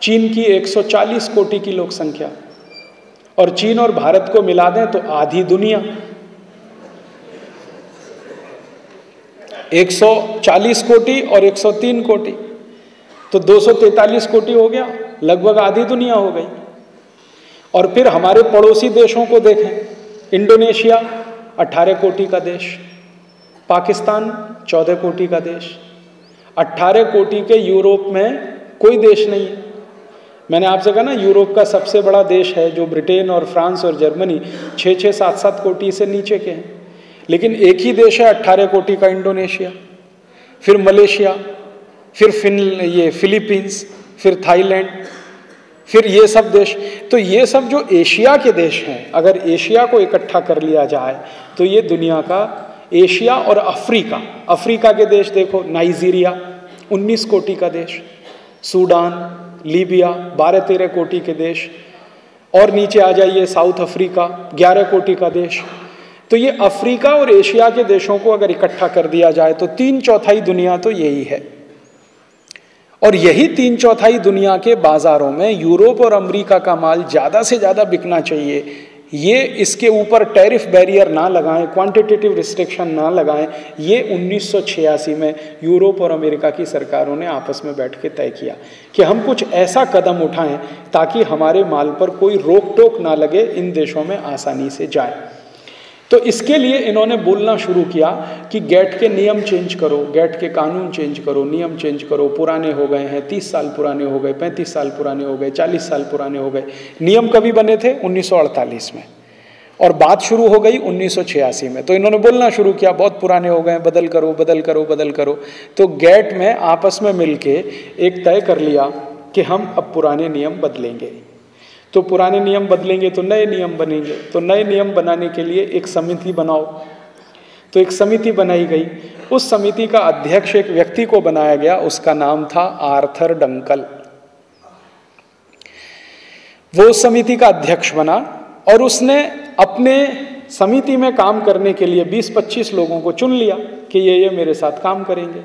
चीन की 140 कोटि की लोक संख्या, और चीन और भारत को मिला दें तो आधी दुनिया। 140 कोटि और 103 कोटि तो 243 कोटि हो गया, लगभग आधी दुनिया हो गई। और फिर हमारे पड़ोसी देशों को देखें, इंडोनेशिया 18 कोटि का देश, पाकिस्तान 14 कोटि का देश। 18 कोटि के यूरोप में कोई देश नहीं है। मैंने आपसे कहा ना, यूरोप का सबसे बड़ा देश है जो ब्रिटेन और फ्रांस और जर्मनी 6-6, 7-7 कोटि से नीचे के हैं, लेकिन एक ही देश है 18 कोटि का, इंडोनेशिया, फिर मलेशिया, फिर फिलीपींस, फिर थाईलैंड, फिर ये सब देश। तो ये सब जो एशिया के देश हैं, अगर एशिया को इकट्ठा कर लिया जाए तो ये दुनिया का, एशिया और अफ्रीका, अफ्रीका के देश देखो, नाइजीरिया 19 कोटि का देश, सूडान, लीबिया 12-13 कोटि के देश, और नीचे आ जाइए साउथ अफ्रीका 11 कोटि का देश। तो ये अफ्रीका और एशिया के देशों को अगर इकट्ठा कर दिया जाए तो 3/4 दुनिया तो यही है। और यही 3/4 दुनिया के बाजारों में यूरोप और अमेरिका का माल ज़्यादा से ज़्यादा बिकना चाहिए। ये इसके ऊपर टैरिफ बैरियर ना लगाएं, क्वांटिटेटिव रिस्ट्रिक्शन ना लगाएं, ये 1986 में यूरोप और अमेरिका की सरकारों ने आपस में बैठ के तय किया कि हम कुछ ऐसा कदम उठाएं ताकि हमारे माल पर कोई रोक टोक ना लगे, इन देशों में आसानी से जाए। तो इसके लिए इन्होंने बोलना शुरू किया कि गैट के नियम चेंज करो, गैट के कानून चेंज करो, नियम चेंज करो, पुराने हो गए हैं, 30 साल पुराने हो गए, 35 साल पुराने हो गए, 40 साल पुराने हो गए। नियम कभी बने थे? 1948 में, और बात शुरू हो गई 1986 में। तो इन्होंने बोलना शुरू किया बहुत पुराने हो गए, बदल करो बदल करो बदल करो। तो गैट में आपस में मिलके एक तय कर लिया कि हम अब पुराने नियम बदलेंगे। तो पुराने नियम बदलेंगे तो नए नियम बनेंगे, तो नए नियम बनाने के लिए एक समिति बनाओ। तो एक समिति बनाई गई, उस समिति का अध्यक्ष एक व्यक्ति को बनाया गया, उसका नाम था आर्थर डंकल। वो समिति का अध्यक्ष बना और उसने अपने समिति में काम करने के लिए 20-25 लोगों को चुन लिया कि ये मेरे साथ काम करेंगे।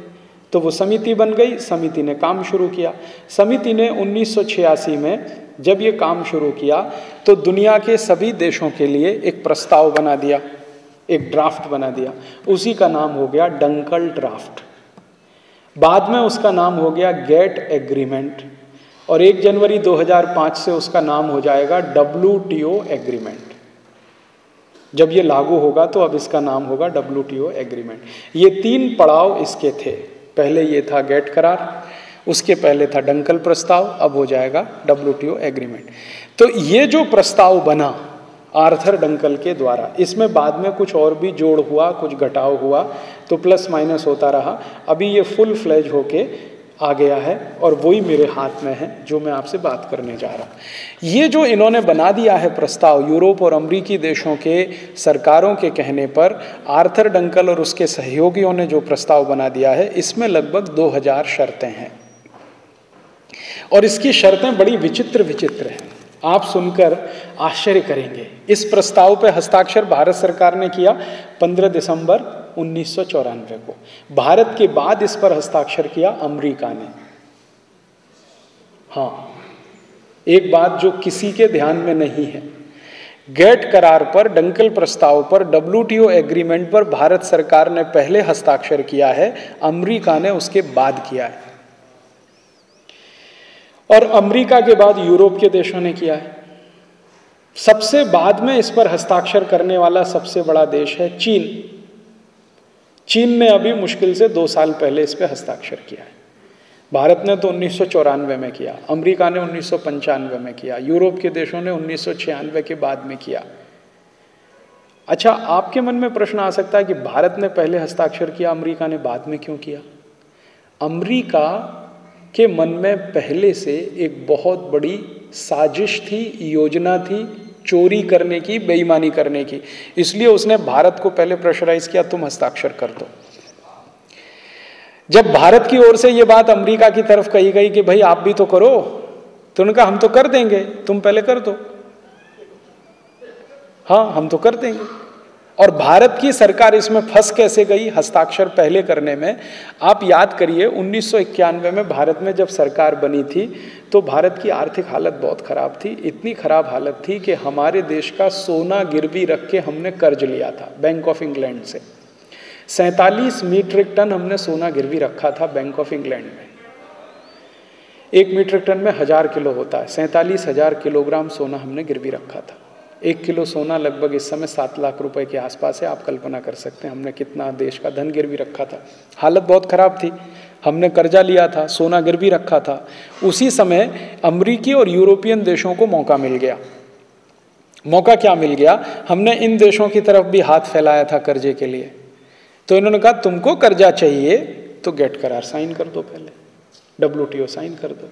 तो वो समिति बन गई, समिति ने काम शुरू किया। समिति ने 1986 में जब ये काम शुरू किया तो दुनिया के सभी देशों के लिए एक प्रस्ताव बना दिया, एक ड्राफ्ट बना दिया। उसी का नाम हो गया डंकल ड्राफ्ट। बाद में उसका नाम हो गया गेट एग्रीमेंट, और 1 जनवरी 2005 से उसका नाम हो जाएगा WTO एग्रीमेंट। जब ये लागू होगा तो अब इसका नाम होगा WTO एग्रीमेंट। ये 3 पड़ाव इसके थे। पहले ये था गेट करार, उसके पहले था डंकल प्रस्ताव, अब हो जाएगा WTO एग्रीमेंट। तो ये जो प्रस्ताव बना आर्थर डंकल के द्वारा, इसमें बाद में कुछ और भी जोड़ हुआ, कुछ घटाव हुआ, तो प्लस माइनस होता रहा। अभी ये फुल फ्लेज होके आ गया है और वही मेरे हाथ में है जो मैं आपसे बात करने जा रहा हूँ। ये जो इन्होंने बना दिया है प्रस्ताव, यूरोप और अमेरिकी देशों के सरकारों के कहने पर आर्थर डंकल और उसके सहयोगियों ने जो प्रस्ताव बना दिया है, इसमें लगभग 2000 शर्तें हैं। और इसकी शर्तें बड़ी विचित्र विचित्र हैं, आप सुनकर आश्चर्य करेंगे। इस प्रस्ताव पर हस्ताक्षर भारत सरकार ने किया 15 दिसंबर 1994 को। भारत के बाद इस पर हस्ताक्षर किया अमेरिका ने। हाँ, एक बात जो किसी के ध्यान में नहीं है, गेट करार पर, डंकल प्रस्ताव पर, WTO एग्रीमेंट पर भारत सरकार ने पहले हस्ताक्षर किया है, अमेरिका ने उसके बाद किया है। और अमेरिका के बाद यूरोप के देशों ने किया है। सबसे बाद में इस पर हस्ताक्षर करने वाला सबसे बड़ा देश है चीन। चीन ने अभी मुश्किल से 2 साल पहले इस पर हस्ताक्षर किया है। भारत ने तो 1994 में किया, अमेरिका ने 1995 में किया, यूरोप के देशों ने 1996 के बाद में किया। अच्छा, आपके मन में प्रश्न आ सकता है कि भारत ने पहले हस्ताक्षर किया, अमेरिका ने बाद में क्यों किया? अमेरिका के मन में पहले से एक बहुत बड़ी साजिश थी, योजना थी चोरी करने की, बेईमानी करने की, इसलिए उसने भारत को पहले प्रेशराइज किया, तुम हस्ताक्षर कर दो। जब भारत की ओर से यह बात अमेरिका की तरफ कही गई कि भाई आप भी तो करो, तो उन्होंने कहा हम तो कर देंगे, तुम पहले कर दो। हाँ, हम तो कर देंगे। और भारत की सरकार इसमें फंस कैसे गई हस्ताक्षर पहले करने में? आप याद करिए 1991 में भारत में जब सरकार बनी थी तो भारत की आर्थिक हालत बहुत खराब थी। इतनी खराब हालत थी कि हमारे देश का सोना गिरवी रख के हमने कर्ज लिया था बैंक ऑफ इंग्लैंड से। 47 मीट्रिक टन हमने सोना गिरवी रखा था बैंक ऑफ इंग्लैंड में। 1 मीट्रिक टन में 1000 किलो होता है, 47,000 किलोग्राम सोना हमने गिरवी रखा था। 1 किलो सोना लगभग इस समय 7 लाख रुपए के आसपास है। आप कल्पना कर सकते हैं हमने कितना देश का धन गिरवी रखा था। हालत बहुत खराब थी, हमने कर्जा लिया था, सोना गिरवी रखा था। उसी समय अमेरिकी और यूरोपियन देशों को मौका मिल गया। मौका क्या मिल गया? हमने इन देशों की तरफ भी हाथ फैलाया था कर्जे के लिए। तो इन्होंने कहा तुमको कर्जा चाहिए तो गेट करार साइन कर दो, पहले WTO साइन कर दो।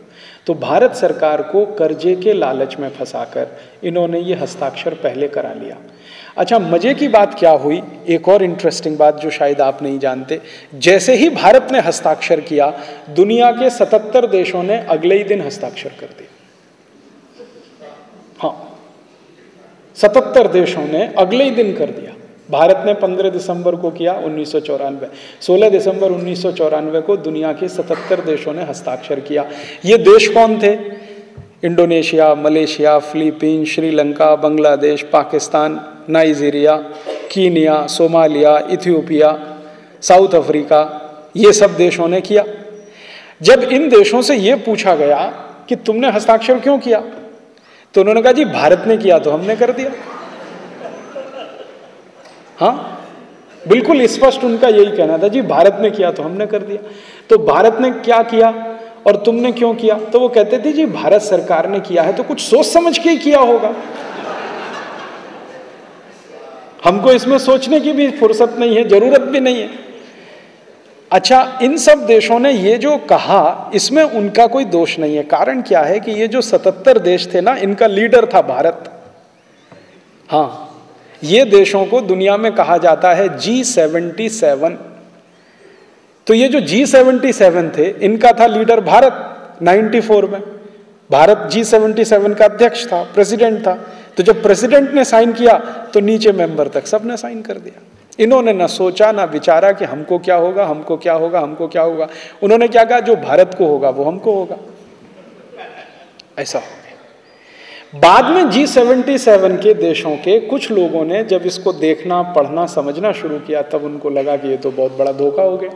तो भारत सरकार को कर्जे के लालच में फंसाकर इन्होंने ये हस्ताक्षर पहले करा लिया। अच्छा, मजे की बात क्या हुई, एक और इंटरेस्टिंग बात जो शायद आप नहीं जानते, जैसे ही भारत ने हस्ताक्षर किया दुनिया के 77 देशों ने अगले ही दिन हस्ताक्षर कर दिया। हाँ, 77 देशों ने अगले ही दिन कर दिया। भारत ने 15 दिसंबर को किया 1994, 16 दिसंबर 1994 को दुनिया के 77 देशों ने हस्ताक्षर किया। ये देश कौन थे? Indonesia, Malaysia, Philippine, Sri Lanka, Bangladesh, Pakistan, Nigeria, Kenya, Somalia, Ethiopia, south Africa, ये सब देशों ने किया। जब इन देशों से ये पूछा गया कि तुमने हस्ताक्षर क्यों किया, तो उन्होंने कहा जी भारत ने किया तो हमने कर दिया। हाँ, बिल्कुल स्पष्ट उनका यही कहना था, जी भारत ने किया तो हमने कर दिया। तो भारत ने क्या किया और तुमने क्यों किया? तो वो कहते थे जी भारत सरकार ने किया है तो कुछ सोच समझ के ही किया होगा, हमको इसमें सोचने की भी फुर्सत नहीं है, जरूरत भी नहीं है। अच्छा, इन सब देशों ने ये जो कहा इसमें उनका कोई दोष नहीं है। कारण क्या है कि ये जो 77 देश थे ना, इनका लीडर था भारत। हाँ, ये देशों को दुनिया में कहा जाता है G77। तो ये जो G77 थे, इनका था लीडर भारत। 94 में भारत G77 का अध्यक्ष था, प्रेसिडेंट था। तो जब प्रेसिडेंट ने साइन किया तो नीचे मेंबर तक सबने साइन कर दिया। इन्होंने ना सोचा ना विचारा कि हमको क्या होगा, हमको क्या होगा, हमको क्या होगा। उन्होंने क्या कहा, जो भारत को होगा वो हमको होगा, ऐसा हो गया। बाद में G77 के देशों के कुछ लोगों ने जब इसको देखना, पढ़ना, समझना शुरू किया तब उनको लगा कि ये तो बहुत बड़ा धोखा हो गया।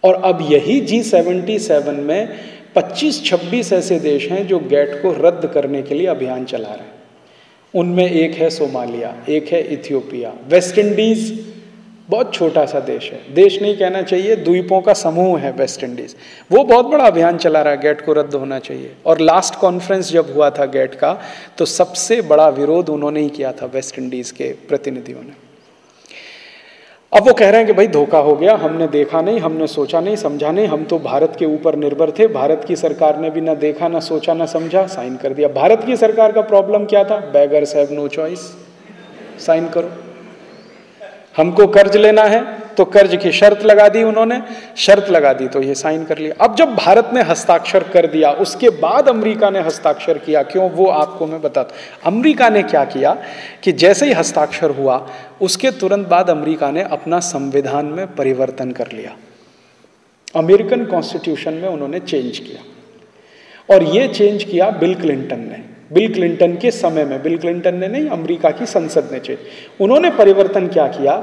और अब यही G77 में 25-26 ऐसे देश हैं जो गेट को रद्द करने के लिए अभियान चला रहे हैं। उनमें एक है सोमालिया, एक है इथियोपिया, वेस्ट इंडीज बहुत छोटा सा देश है, देश नहीं कहना चाहिए, द्वीपों का समूह है वेस्ट इंडीज, वो बहुत बड़ा अभियान चला रहा है गेट को रद्द होना चाहिए। और लास्ट कॉन्फ्रेंस जब हुआ था गेट का तो सबसे बड़ा विरोध उन्होंने ही किया था, वेस्ट इंडीज के प्रतिनिधियों ने। अब वो कह रहे हैं कि भाई धोखा हो गया, हमने देखा नहीं, हमने सोचा नहीं, समझा नहीं, हम तो भारत के ऊपर निर्भर थे, भारत की सरकार ने भी ना देखा ना सोचा ना समझा, साइन कर दिया। भारत की सरकार का प्रॉब्लम क्या था? Beggars have no choice, sign करो। हमको कर्ज लेना है तो कर्ज की शर्त लगा दी उन्होंने, शर्त लगा दी तो ये साइन कर लिया। अब जब भारत ने हस्ताक्षर कर दिया उसके बाद अमेरिका ने हस्ताक्षर किया, क्यों वो आपको मैं बताता हूं। अमेरिका ने क्या किया कि जैसे ही हस्ताक्षर हुआ उसके तुरंत बाद अमेरिका ने अपना संविधान में परिवर्तन कर लिया, अमेरिकन कॉन्स्टिट्यूशन में उन्होंने चेंज किया। और ये चेंज किया बिल क्लिंटन ने, बिल क्लिंटन के समय में, बिल क्लिंटन ने नहीं, अमेरिका की संसद ने चेंज, उन्होंने परिवर्तन क्या किया,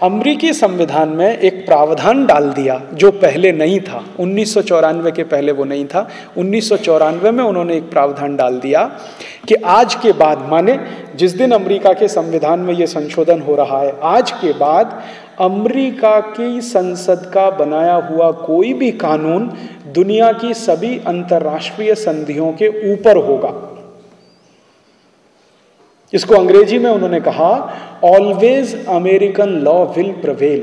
अमेरिकी संविधान में एक प्रावधान डाल दिया जो पहले नहीं था, 1994 के पहले वो नहीं था। 1994 में उन्होंने एक प्रावधान डाल दिया कि आज के बाद, माने जिस दिन अमेरिका के संविधान में ये संशोधन हो रहा है, आज के बाद अमेरिका की संसद का बनाया हुआ कोई भी कानून दुनिया की सभी अंतर्राष्ट्रीय संधियों के ऊपर होगा। इसको अंग्रेजी में उन्होंने कहा, always American law will prevail,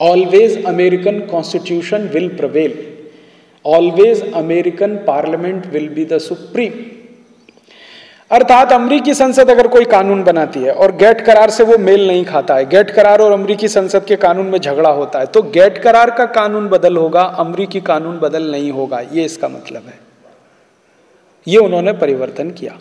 always American constitution will prevail, always American parliament will be the supreme. अर्थात अमेरिकी संसद अगर कोई कानून बनाती है और गेट करार से वो मेल नहीं खाता है, गेट करार और अमेरिकी संसद के कानून में झगड़ा होता है, तो गेट करार का कानून बदल होगा, अमेरिकी कानून बदल नहीं होगा, ये इसका मतलब है। ये उन्होंने परिवर्तन किया।